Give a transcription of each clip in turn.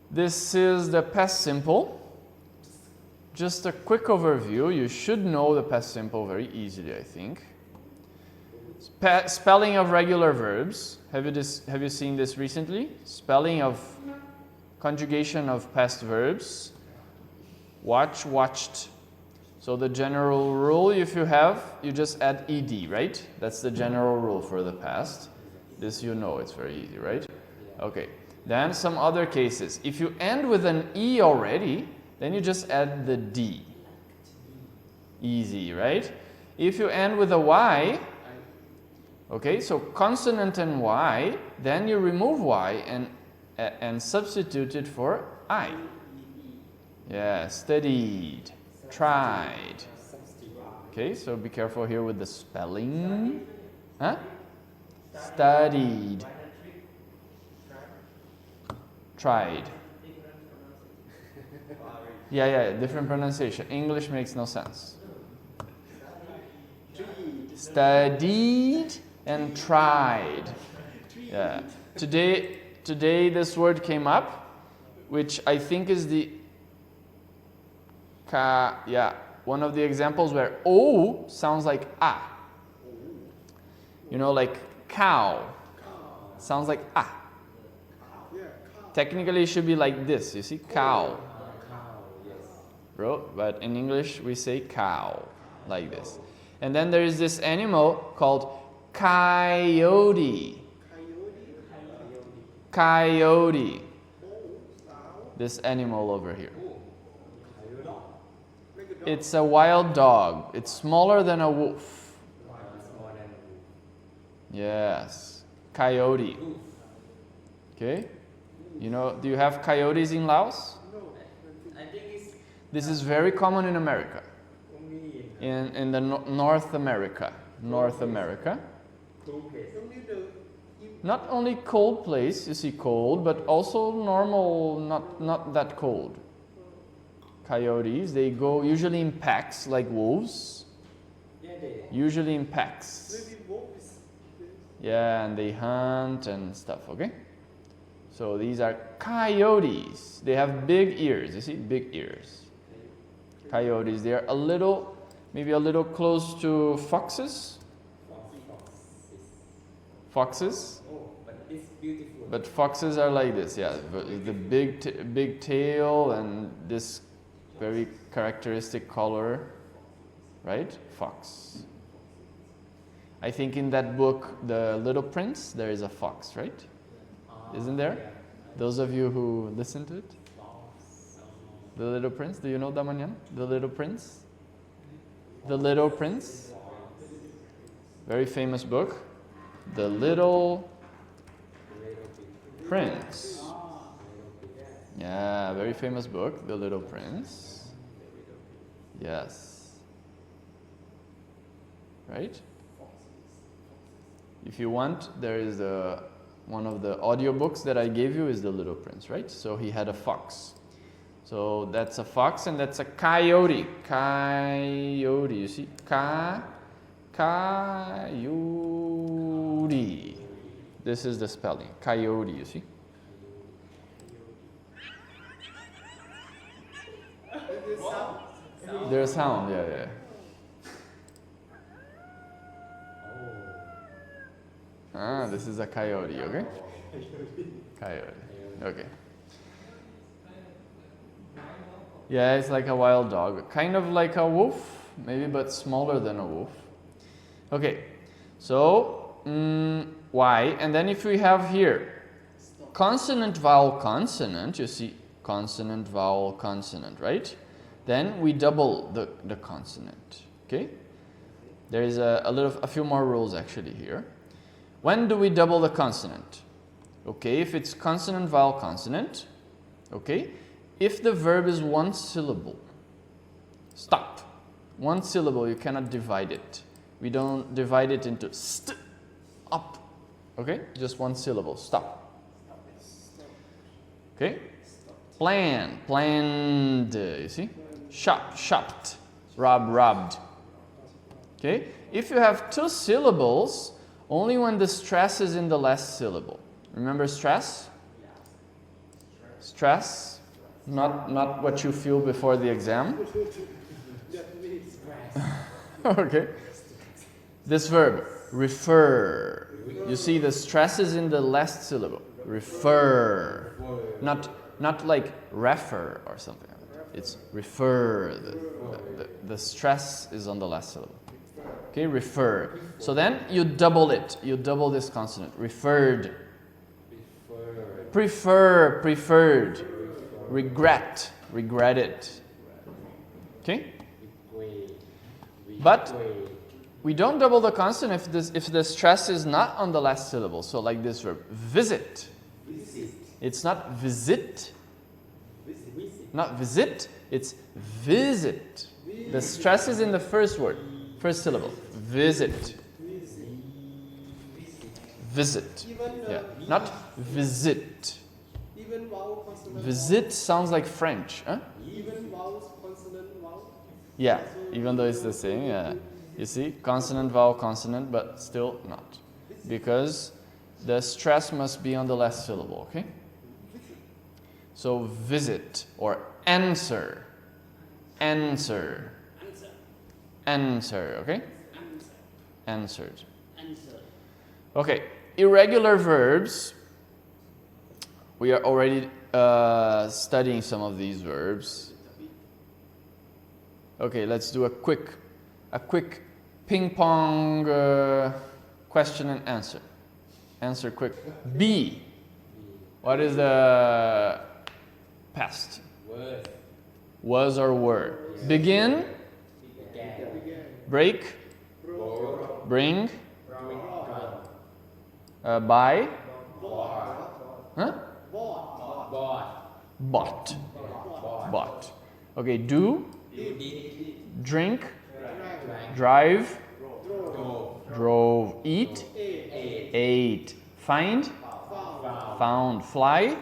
This is the past simple. Just a quick overview. You should know the past simple very easily, I think. Spelling of regular verbs. Have you seen this recently? Spelling of conjugation of past verbs. Watch, watched. So the general rule, if you have, you just add ed, right? That's the general rule for the past. This you know, it's very easy, right? Okay. Then some other cases. If you end with an e already, then you just add the d. Easy, right? If you end with a y, okay, so consonant and y, then you remove y and substitute it for I. Yeah, studied, tried. Okay, so be careful here with the spelling. Huh? Studied. Tried. Yeah, different pronunciation. English makes no sense. Studied and tried. Yeah. Today this word came up, which I think is the one of the examples where O sounds like A. You know, like cow. Sounds like A. Technically, it should be like this. You see, cow. Bro, but in English, we say cow, like this. And then there is this animal called coyote. Coyote. This animal over here. It's a wild dog. It's smaller than a wolf. Yes. Coyote. Okay? You know, do you have coyotes in Laos? This is very common in America. In the North America. North America. Not only cold place, you see cold, but also normal, not that cold. Coyotes, they go usually in packs like wolves. Usually in packs. Yeah, and they hunt and stuff, okay? So these are coyotes. They have big ears. You see, big ears. Coyotes. They are maybe a little close to foxes. Foxes. But it's beautiful. But foxes are like this, yeah. The big tail and this very characteristic color, right? Fox. I think in that book, The Little Prince, there is a fox, right? Isn't there? Yeah. Those of you who listen to it? The Little Prince, do you know Damanyan? The Little Prince? The Little Prince? Very famous book. The Little Prince. Yeah, very famous book, The Little Prince. Yes. Right? If you want, there is one of the audiobooks that I gave you is The Little Prince, right? So he had a fox. So that's a fox and that's a coyote. Coyote, you see? Coyote. This is the spelling. Coyote, you see? There's sound, yeah. This is a coyote, okay? Coyote, okay. Yeah, it's like a wild dog. Kind of like a wolf, maybe, but smaller than a wolf. Okay, so Y, and then if we have here consonant, vowel, consonant, you see consonant, vowel, consonant, right? Then we double the consonant, okay? There is a few more rules actually here. When do we double the consonant? Okay, if it's consonant, vowel, consonant, okay? If the verb is one syllable, stop. One syllable, you cannot divide it. We don't divide it into st, up, okay? Just one syllable, stop. Okay? Plan, planned, you see? Shop, shopped, rob, robbed. Okay? If you have two syllables, only when the stress is in the last syllable. Remember stress? Stress, not what you feel before the exam. Okay. This verb, refer. You see the stress is in the last syllable. Refer. Not like refer or something like that. It's refer. The stress is on the last syllable. Okay, refer. So then you double it. You double this consonant. Referred. Prefer, preferred. Regret, regretted. Okay? But we don't double the consonant if the stress is not on the last syllable. So like this verb, visit. It's not visit. Not visit, it's visit. The stress is in the first word, first syllable. Visit. Visit. Yeah, not visit. Even vowel, consonant, Visit sounds like French, huh? even vowels, consonant, vowel. Yeah, even though it's the same, yeah. You see, consonant, vowel, consonant, but still not. Because the stress must be on the last syllable, okay? So visit or answer. Answer. Answer, okay? Answered. Okay, irregular verbs. We are already studying some of these verbs. Okay, let's do a quick ping pong question and answer. Answer quick. Be. What is the past? Was or were. Begin. Break. Bring. Buy. Huh? Bought. Bought. Okay, do. Drink. Drive. Drove. Eat. Ate. Find. Found. Fly.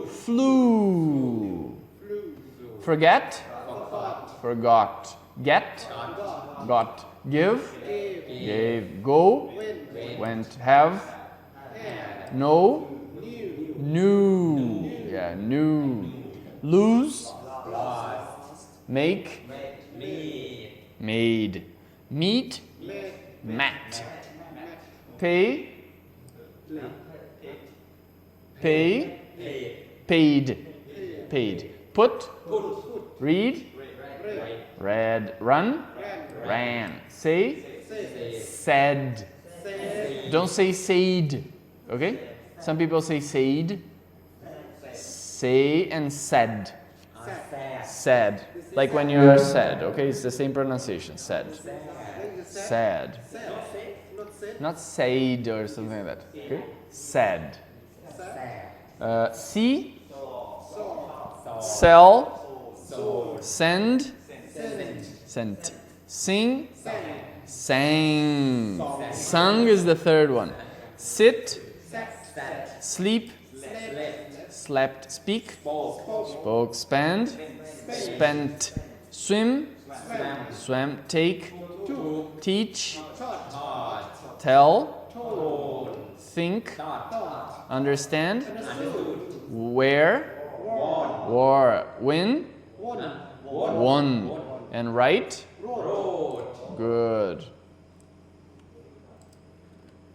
Flew. Forget. Forgot. Get. Got. Give. Gave. Go. Went. Have. Know. Knew. Yeah, knew. Lose. Make. Made. Meet. Met. Pay. Pay. Paid. Paid. Put. Read. Read. Run. Ran. Say. Said. Don't say said. Okay? Some people say said. Say and said. Said. Like when you are sad. Okay? It's the same pronunciation. Said. Sad. Not said or something like that. Okay? Said. See. Sell. Send. Sent. Sing. Sang. Sung is the third one. Sit. Sleep. Slept. Speak. Spoke. Spend. Spent. Swim. Swam. Take. Teach. Tell. Think. Understand. Wear. Wore. Win. Won. And write. Good.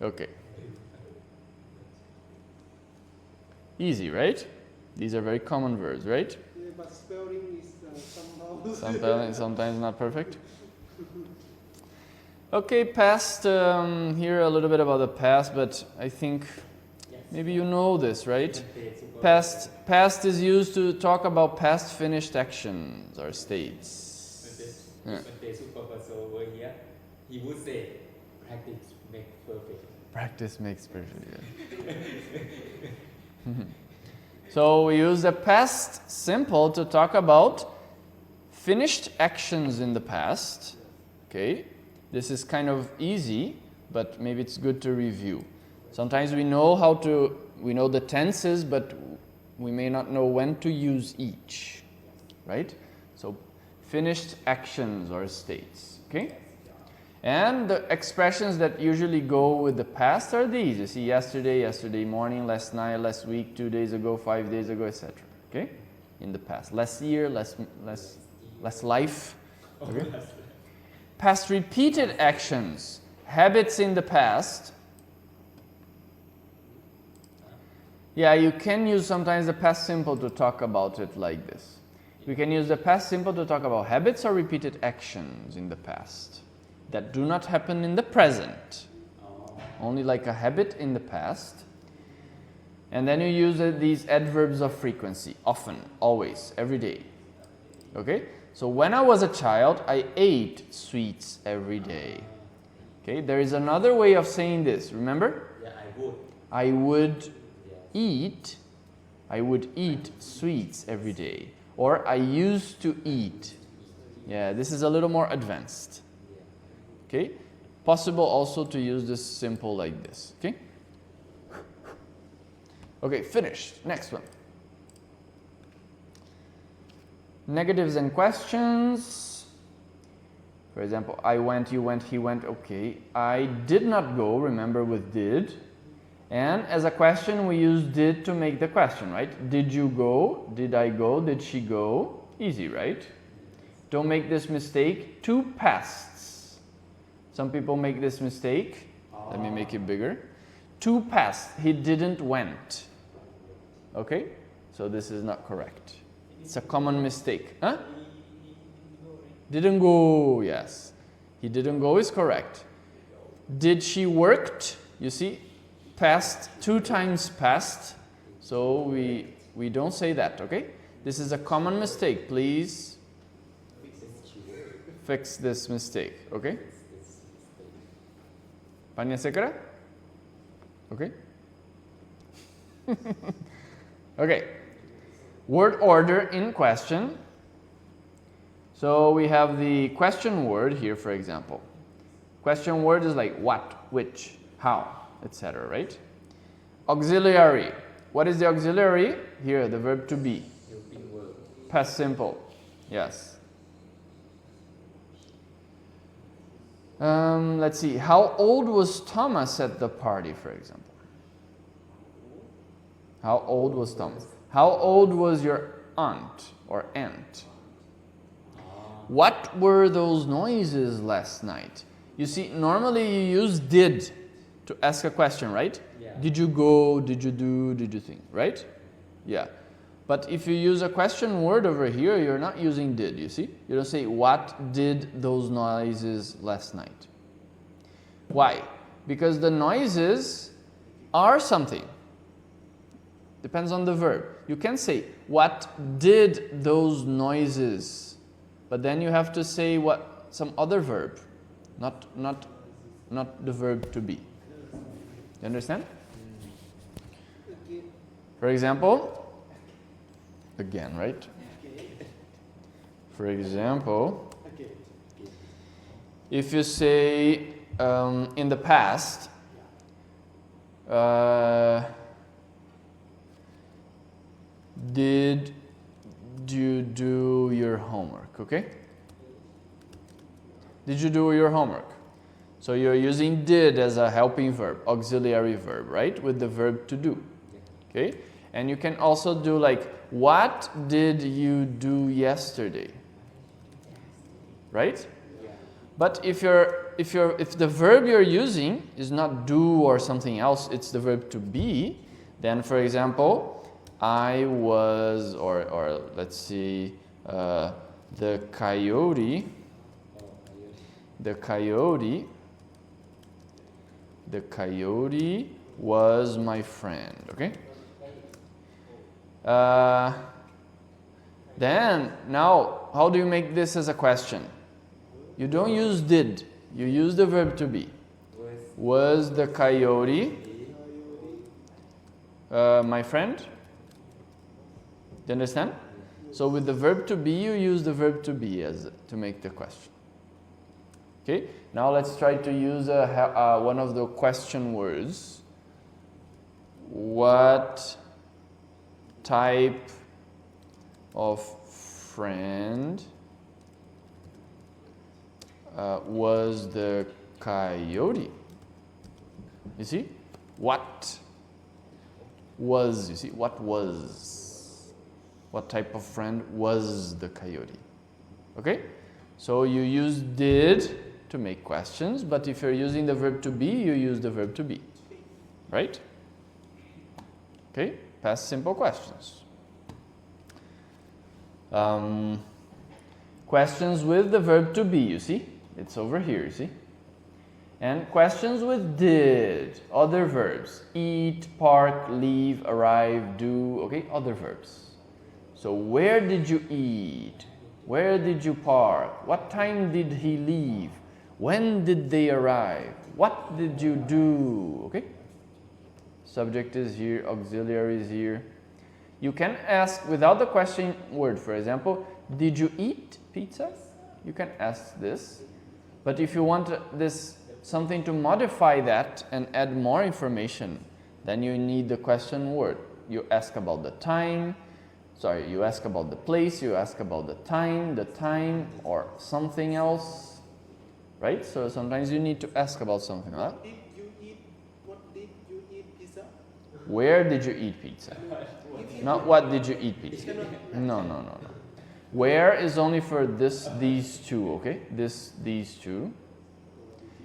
Okay. Easy, right? These are very common verbs, right? Yeah, but spelling is somehow. Sometimes not perfect. Okay, past. Here a little bit about the past, but I think maybe you know this, right? Past is used to talk about past finished actions or states. Yeah. He would say, practice makes perfect. Practice makes perfect. Yeah. So we use the past simple to talk about finished actions in the past. Okay, this is kind of easy, but maybe it's good to review. Sometimes we know the tenses, but we may not know when to use each, right? So finished actions or states, okay? And the expressions that usually go with the past are these. You see, yesterday, yesterday morning, last night, last week, 2 days ago, 5 days ago, etc. Okay? In the past. Last year, less life. Okay? Past repeated actions, habits in the past. Yeah, you can use sometimes the past simple to talk about it like this. We can use the past simple to talk about habits or repeated actions in the past that do not happen in the present. Only like a habit in the past. And then you use these adverbs of frequency. Often, always, every day. Okay? So when I was a child, I ate sweets every day. Okay? There is another way of saying this. Remember? Yeah, I would. I would Yes. eat sweets every day. Or I used to eat. Yeah, this is a little more advanced. Okay? Possible also to use this simple like this. Okay? Okay, finished. Next one. Negatives and questions. For example, I went, you went, he went. Okay. I did not go, remember, with did. And as a question, we use did to make the question, right? Did you go? Did I go? Did she go? Easy, right? Don't make this mistake. Two pasts. Some people make this mistake. Let me make it bigger. Two pasts. He didn't went. Okay? So this is not correct. It's a common mistake. Huh? Didn't go, yes. He didn't go is correct. Did she worked? You see? Past, 2 times past. So we don't say that, okay? This is a common mistake. Please fix this mistake, okay? Panya Sekara? Okay? Okay. Word order in question. So we have the question word here, for example. Question word is like what, which, how, etc., right? Auxiliary. What is the auxiliary? Here, the verb to be. Helping word. Past simple. Yes. Let's see. How old was Thomas at the party, for example? How old was Thomas? How old was your aunt or aunt? What were those noises last night? You see, normally you use did to ask a question, right? Yeah. Did you go? Did you do? Did you think? Right? Yeah. But if you use a question word over here, you're not using did, you see? You don't say, what did those noises last night? Why? Because the noises are something. Depends on the verb. You can say, what did those noises? But then you have to say what some other verb, not the verb to be. You understand? For example, again, right? For example, if you say in the past, did you do your homework? Okay? Did you do your homework? So you're using did as a helping verb, auxiliary verb, right? With the verb to do. Okay? And you can also do like, what did you do yesterday? Right? But if the verb you're using is not do or something else, it's the verb to be, then for example, I was, or let's see, the coyote was my friend, okay? Then, now, how do you make this as a question? You don't use did, you use the verb to be. Was the coyote my friend? Do you understand? So with the verb to be, you use the verb to be as to make the question. Okay, now let's try to use one of the question words. What type of friend was the coyote. You see? What was, you see, what was? What type of friend was the coyote? Okay? So you use did to make questions, but if you're using the verb to be, you use the verb to be. Right? Okay? Past simple questions. Questions with the verb to be, you see? It's over here, you see? And questions with did, other verbs. Eat, park, leave, arrive, do, okay? Other verbs. So where did you eat? Where did you park? What time did he leave? When did they arrive? What did you do? Okay? Subject is here, auxiliary is here. You can ask without the question word. For example, did you eat pizza? You can ask this. But if you want this something to modify that and add more information, then you need the question word. You ask about the time. Sorry, you ask about the place, you ask about the time, or something else, right? So sometimes you need to ask about something like that. What did you eat pizza? Where did you eat pizza? Not what did you eat pizza. No. Where is only for these two, okay? These two.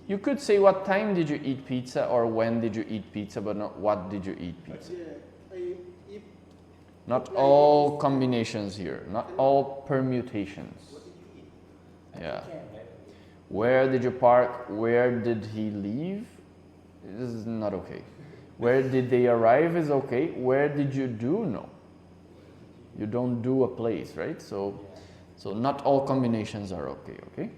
You could say what time did you eat pizza or when did you eat pizza, but not what did you eat pizza. Yeah, I eat. Not all combinations here, not all permutations. Yeah. Where did you park? Where did he leave? This is not okay. Where did they arrive is okay. Where did you do? No. You don't do a place, right? So not all combinations are okay, okay?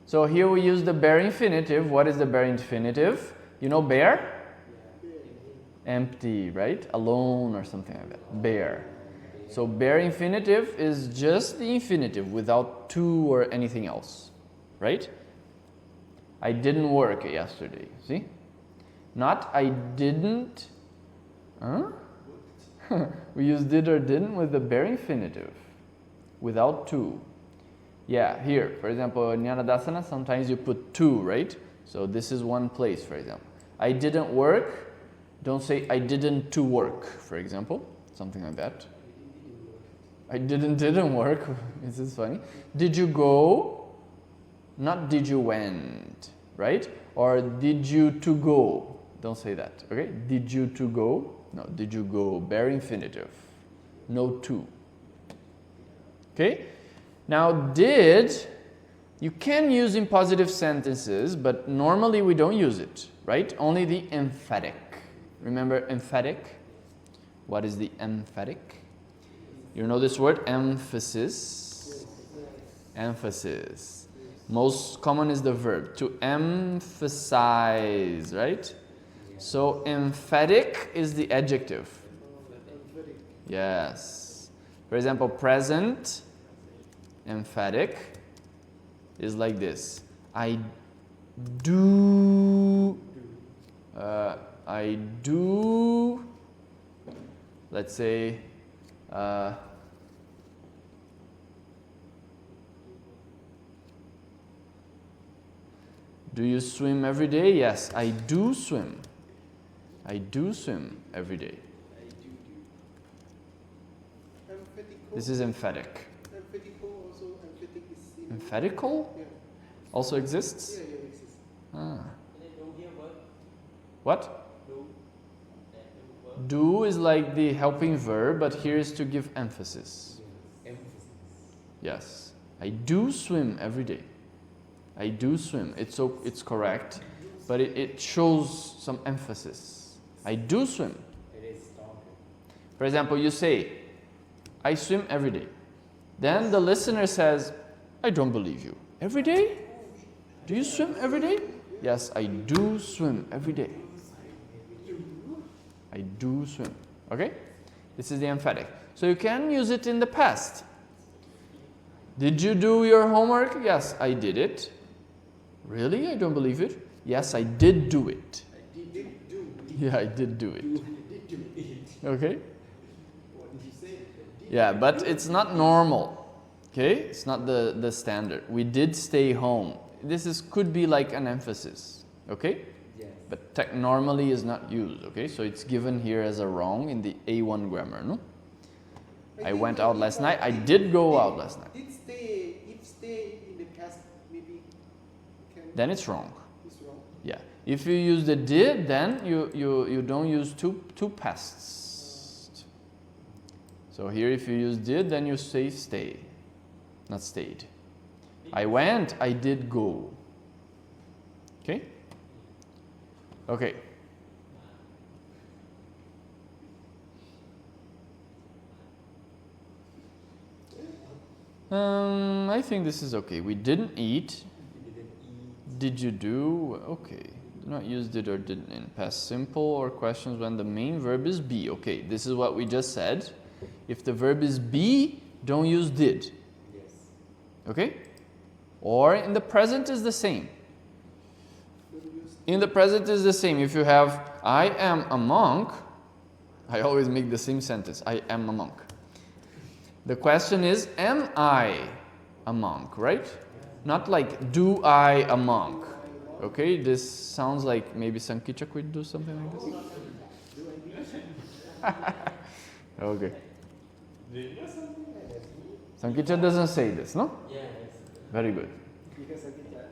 So here we use the bare infinitive. What is the bare infinitive? You know bare? Empty, right? Alone or something like that. Bare. So bare infinitive is just the infinitive without to or anything else, right? I didn't work yesterday, see? Not I didn't, huh? We use did or didn't with the bare infinitive without to. Yeah, here, for example, in Jnanadasana, sometimes you put to, right? So this is one place, for example. I didn't work. Don't say I didn't to work, for example. Something like that. I didn't work. This is funny. Did you go? Not did you went, right? Or did you to go? Don't say that, okay? Did you to go? No, did you go? Bare infinitive. No to. Okay? Now did, you can use in positive sentences, but normally we don't use it, right? Only the emphatic. Remember emphatic? What is the emphatic? You know this word? Emphasis. Emphasis. Most common is the verb. To emphasize, right? So emphatic is the adjective. Yes. For example, present, emphatic, is like this. I do, let's say, do you swim every day? Yes, I do swim. I do swim every day. This is emphatic. Emphatical also exists? Yeah, exists. Ah. What? Do is like the helping verb, but here is to give emphasis. Yes. I do swim every day. I do swim. It's correct, but it shows some emphasis. I do swim. For example, you say, I swim every day. Then the listener says, I don't believe you. Every day? Do you swim every day? Yes, I do swim every day. I do swim. Okay? This is the emphatic. So you can use it in the past. Did you do your homework? Yes, I did it. Really? I don't believe it. Yes, I did do it. Yeah, I did do it. Okay? Yeah, but it's not normal. Okay, it's not the standard. We did stay home. This is could be like an emphasis. Okay, Yes. but normally is not used. Okay, so it's given here as a wrong in the A1 grammar. No, I think went out if, last night. I did go out last night. Did stay, if stay in the past, maybe can, Then it's wrong. it's wrong. Yeah. If you use the did, then you don't use two pasts. So here, if you use did, then you say stay, not stayed. I went. I did go. Okay. Okay. I think this is okay. We didn't eat. We didn't eat. Did you do? Okay. Do not use did or didn't in past simple or questions when the main verb is be. Okay, this is what we just said. If the verb is be, don't use did. Yes. Okay? Or in the present is the same. Don't use In the present is the same. If you have I am a monk, I always make the same sentence. I am a monk. The question is, am I a monk, right? Not like, do I a monk? Okay, this sounds like maybe Sankicha could do something like this. Okay. Sankicha doesn't say this, no? Yes. Very good. because I did that.